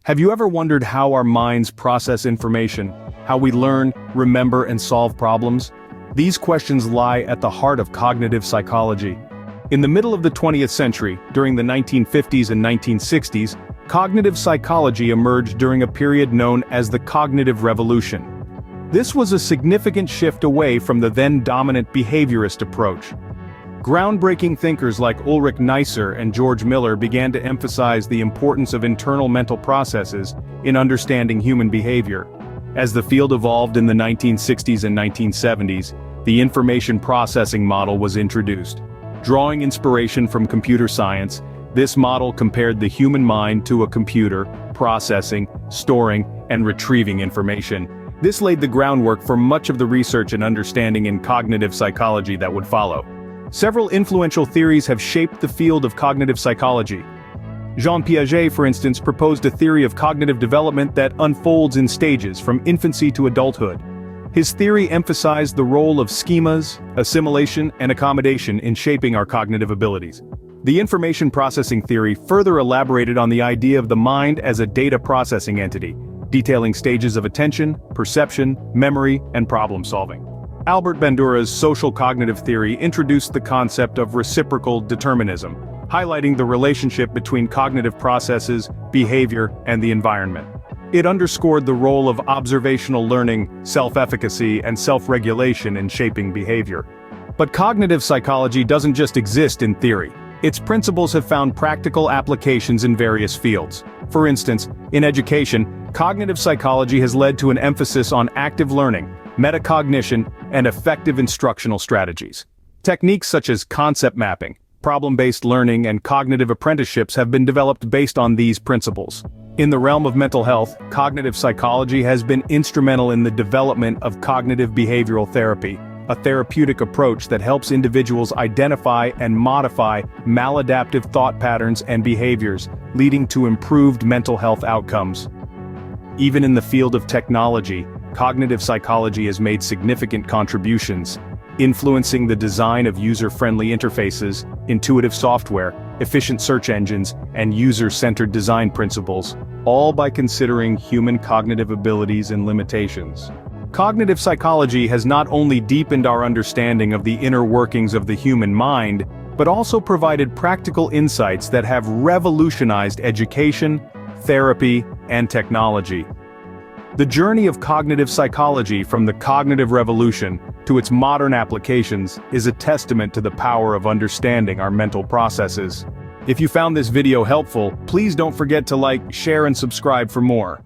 Have you ever wondered how our minds process information, how we learn, remember, and solve problems? These questions lie at the heart of cognitive psychology. In the middle of the 20th century, during the 1950s and 1960s, cognitive psychology emerged during a period known as the cognitive revolution. This was a significant shift away from the then-dominant behaviorist approach. Groundbreaking thinkers like Ulrich Neisser and George Miller began to emphasize the importance of internal mental processes in understanding human behavior. As the field evolved in the 1960s and 1970s, the information processing model was introduced. Drawing inspiration from computer science, this model compared the human mind to a computer, processing, storing, and retrieving information. This laid the groundwork for much of the research and understanding in cognitive psychology that would follow. Several influential theories have shaped the field of cognitive psychology. Jean Piaget, for instance, proposed a theory of cognitive development that unfolds in stages from infancy to adulthood. His theory emphasized the role of schemas, assimilation, and accommodation in shaping our cognitive abilities. The information processing theory further elaborated on the idea of the mind as a data processing entity, detailing stages of attention, perception, memory, and problem-solving. Albert Bandura's social cognitive theory introduced the concept of reciprocal determinism, highlighting the relationship between cognitive processes, behavior, and the environment. It underscored the role of observational learning, self-efficacy, and self-regulation in shaping behavior. But cognitive psychology doesn't just exist in theory. Its principles have found practical applications in various fields. For instance, in education, cognitive psychology has led to an emphasis on active learning, metacognition, and effective instructional strategies. Techniques such as concept mapping, problem-based learning, and cognitive apprenticeships have been developed based on these principles. In the realm of mental health, cognitive psychology has been instrumental in the development of cognitive behavioral therapy, a therapeutic approach that helps individuals identify and modify maladaptive thought patterns and behaviors, leading to improved mental health outcomes. Even in the field of technology, cognitive psychology has made significant contributions, influencing the design of user-friendly interfaces, intuitive software, efficient search engines, and user-centered design principles, all by considering human cognitive abilities and limitations. Cognitive psychology has not only deepened our understanding of the inner workings of the human mind, but also provided practical insights that have revolutionized education, therapy, and technology. The journey of cognitive psychology from the cognitive revolution to its modern applications is a testament to the power of understanding our mental processes. If you found this video helpful, please don't forget to like, share, and subscribe for more.